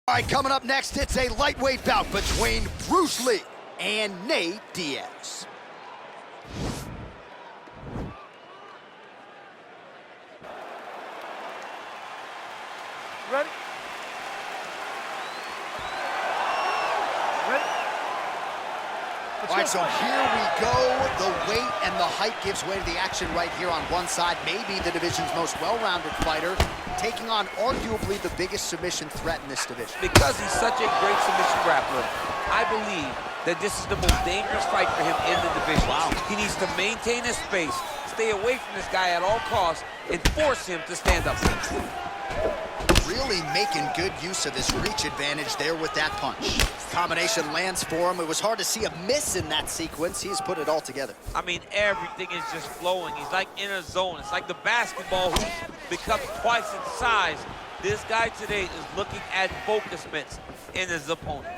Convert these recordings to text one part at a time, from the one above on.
All right, coming up next, it's a lightweight bout between Bruce Lee and Nate Diaz. Ready? Ready? All right, so here we go. The weight and the height gives way to the action right here on one side. Maybe the division's most well-rounded fighter, taking on arguably the biggest submission threat in this division. Because he's such a great submission grappler, I believe that this is the most dangerous fight for him in the division. Wow. He needs to maintain his space, stay away from this guy at all costs, and force him to stand up. Really making good use of his reach advantage there with that punch. Combination lands for him. It was hard to see a miss in that sequence. He's put it all together. I mean, everything is just flowing. He's like in a zone. It's like the basketball who becomes twice its size. This guy today is looking at focus mitts in his opponent.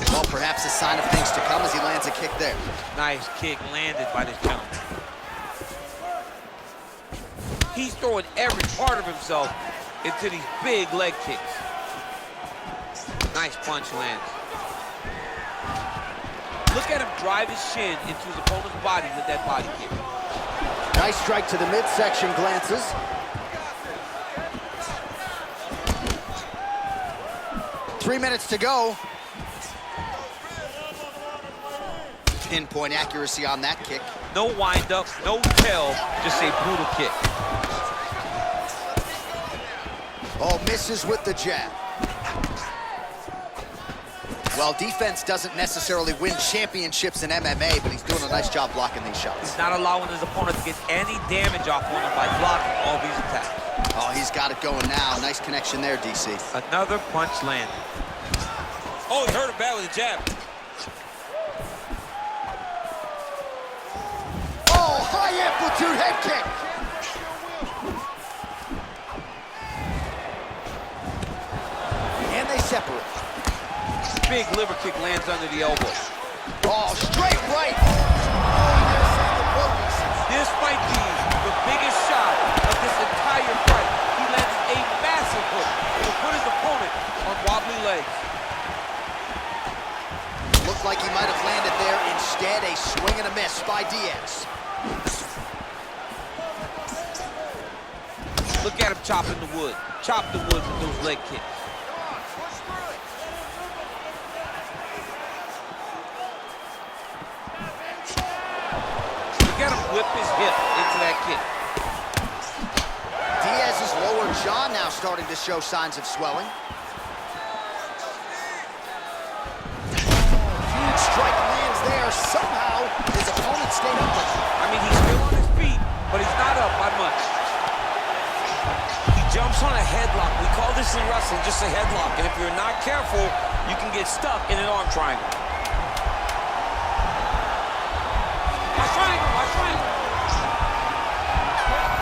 Well, perhaps a sign of things to come as he lands a kick there. Nice kick landed by this gentleman. He's throwing every part of himself into these big leg kicks. Nice punch lands. Look at him drive his shin into his opponent's body with that body kick. Nice strike to the midsection, glances. Three minutes to go. Pinpoint accuracy on that kick. No wind-up, no tail, just a brutal kick. Oh, misses with the jab. Well, defense doesn't necessarily win championships in MMA, but he's doing a nice job blocking these shots. He's not allowing his opponent to get any damage off on him by blocking all these attacks. Oh, he's got it going now. Nice connection there, DC. Another punch landed. Oh, he hurt him bad with a jab. Oh, high amplitude head kick. And they separate. Big liver kick lands under the elbow. Oh, straight right. This might be the biggest shot of this entire fight. He lands a massive hook to put his opponent on wobbly legs. Looked like he might have landed there. Instead, a swing and a miss by Diaz. Look at him chopping the wood. Chop the wood with those leg kicks. Look at him whip his hip into that kick. Diaz's lower jaw now starting to show signs of swelling. Huge strike lands there. Somehow, his opponent stayed up with him. I mean, he's still on his feet, but he's not up by much. He jumps on a headlock. We call this in wrestling just a headlock, and if you're not careful, you can get stuck in an arm triangle.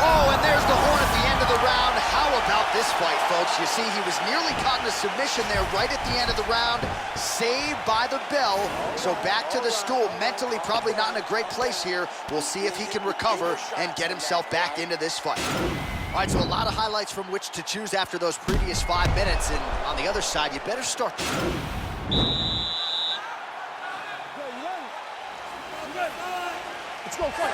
Oh, and there's the horn at the end of the round. How about this fight, folks? You see, he was nearly caught in a submission there right at the end of the round. Saved by the bell. So back to the stool. Mentally probably not in a great place here. We'll see if he can recover and get himself back into this fight. All right, so a lot of highlights from which to choose after those previous 5 minutes. And on the other side, you better start. Let's go fight.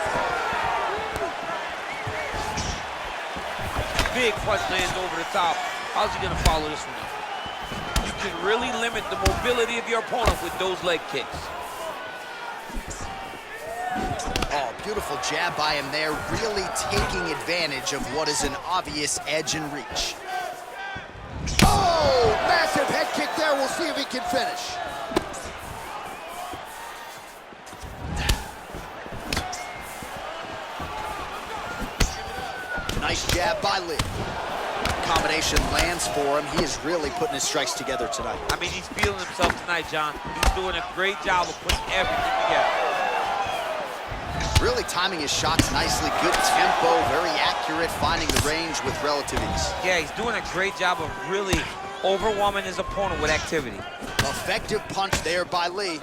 Big punch lands over the top. How's he gonna follow this one up? You can really limit the mobility of your opponent with those leg kicks. Oh, beautiful jab by him there, really taking advantage of what is an obvious edge and reach. Oh, massive head kick there. We'll see if he can finish. Nice jab by Lee. Combination lands for him. He is really putting his strikes together tonight. I mean, he's feeling himself tonight, John. He's doing a great job of putting everything together. Really timing his shots nicely. Good tempo, very accurate, finding the range with relative ease. Yeah, he's doing a great job of really overwhelming his opponent with activity. Effective punch there by Lee.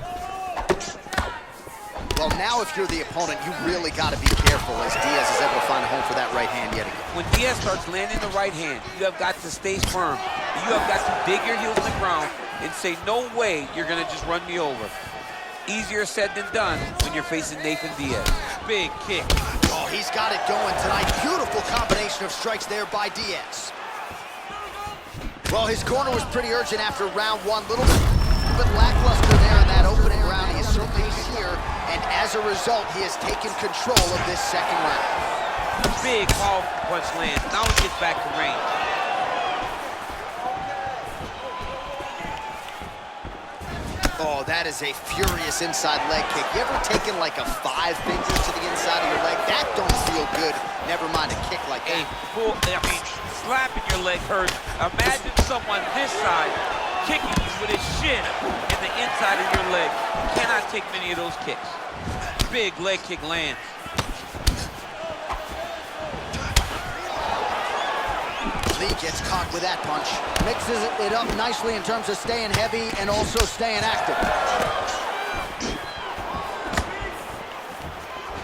Well, now if you're the opponent, you really got to be careful as Diaz is able to find a home for that right hand yet again. When Diaz starts landing the right hand, you have got to stay firm. You have got to dig your heels in the ground and say, no way you're going to just run me over. Easier said than done when you're facing Nathan Diaz. Big kick. Oh, he's got it going tonight. Beautiful combination of strikes there by Diaz. Well, his corner was pretty urgent after round one. Little bit lackluster there in that opening round. He is certainly here, and as a result, he has taken control of this second round. Big powerful punch lands. Now he gets back to range. Oh, that is a furious inside leg kick. You ever taken like a 5 fingers to the inside of your leg? That don't feel good. Never mind a kick like that. Slapping your leg hurts. Imagine someone this side kicking you with his shin in the inside of your leg. You cannot take many of those kicks. Big leg kick lands. Lee gets caught with that punch. Mixes it up nicely in terms of staying heavy and also staying active.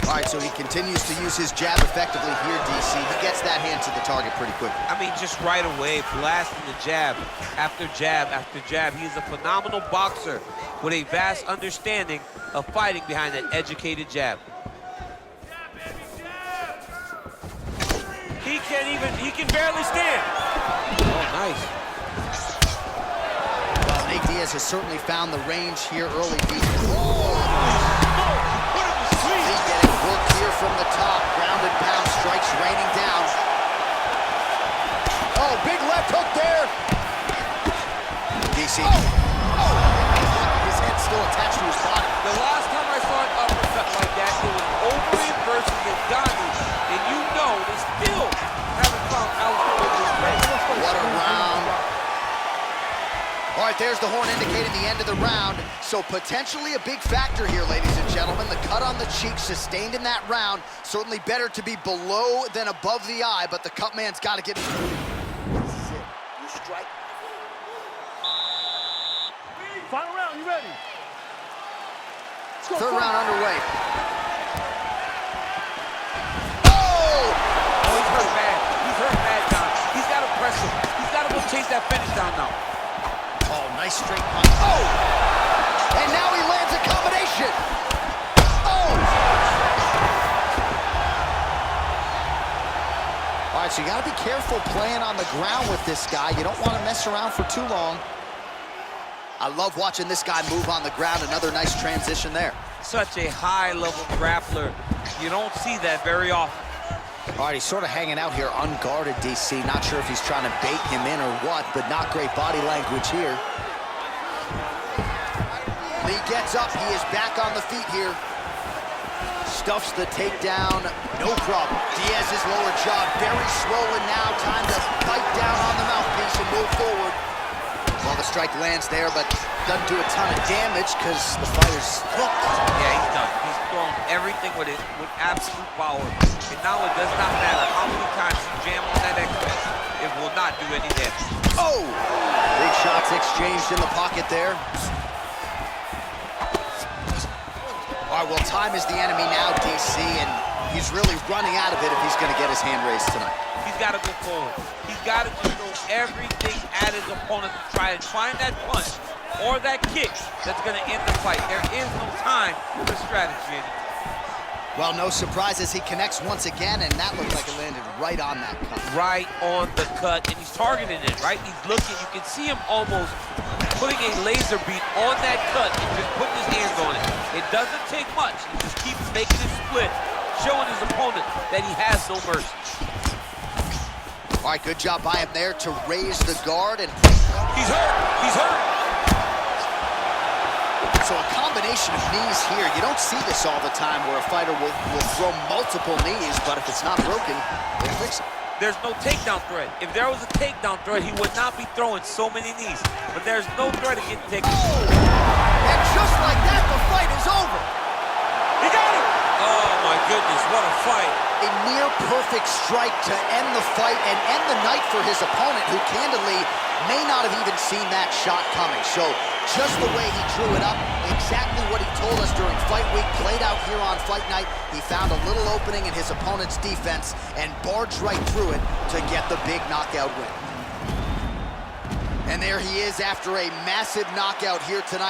All right, so he continues to use his jab effectively here, DC. He gets that hand to the target pretty quick. I mean, just right away, blasting the jab after jab after jab. He's a phenomenal boxer with a vast understanding of fighting behind that educated jab. He can barely stand. Oh, nice. Well, Nate Diaz has certainly found the range here early. Lee getting worked here from the top. Ground and pound strikes raining down. Oh, big left hook there. DC. His head's still attached to his body. The last time I saw an uppercut like that, it was Overeem versus Ngannou, and you know they still haven't found out what a round. All right, there's the horn indicating the end of the round. So potentially a big factor here, ladies and gentlemen. The cut on the cheek sustained in that round. Certainly better to be below than above the eye, but the cut man's got to get... This is it. You strike. Final round, you ready? Let's go. Third round underway. He's hurt bad. He's hurt bad, John. He's got to press him. He's got to go chase that finish down now. Oh, nice straight punch. Oh! And now he lands a combination. Oh! All right, so you got to be careful playing on the ground with this guy. You don't want to mess around for too long. I love watching this guy move on the ground. Another nice transition there. Such a high-level grappler. You don't see that very often. All right, he's sort of hanging out here unguarded, DC. Not sure if he's trying to bait him in or what, but not great body language here. Lee gets up. He is back on the feet here. Stuffs the takedown. No problem. Diaz's lower jaw very swollen now. Time to bite down on the mouthpiece and move forward. Well, the strike lands there, but doesn't do a ton of damage because the fighter's hooked. Yeah, he's done. He's thrown everything with absolute power. And now it does not matter how many times you jam on that X-Fist. It will not do any damage. Oh! Big shots exchanged in the pocket there. All right, well, time is the enemy now, DC, and he's really running out of it if he's going to get his hand raised tonight. He's got to go forward. He's got to just throw everything at his opponent to try and find that punch or that kick that's going to end the fight. There is no time for strategy anymore. Well, no surprise as he connects once again, and that looked like it landed right on that cut. Right on the cut, and he's targeting it, right? He's looking. You can see him almost putting a laser beam on that cut and just putting his hands on it. It doesn't take much. He just keeps making it split, showing his opponent that he has no mercy. All right, good job by him there to raise the guard. And he's hurt. He's hurt. So a combination of knees here. You don't see this all the time where a fighter will throw multiple knees, but if it's not broken, they'll fix it. There's no takedown threat. If there was a takedown threat, he would not be throwing so many knees. But there's no threat of getting taken. Oh! And just like that, the fight is over. He got him! Oh, my goodness, what a fight. A near-perfect strike to end the fight and end the night for his opponent, who candidly may not have even seen that shot coming. So just the way he drew it up, Exactly what he told us during fight week played out here on fight night. He found a little opening in his opponent's defense and barged right through it to get the big knockout win. And there he is after a massive knockout here tonight.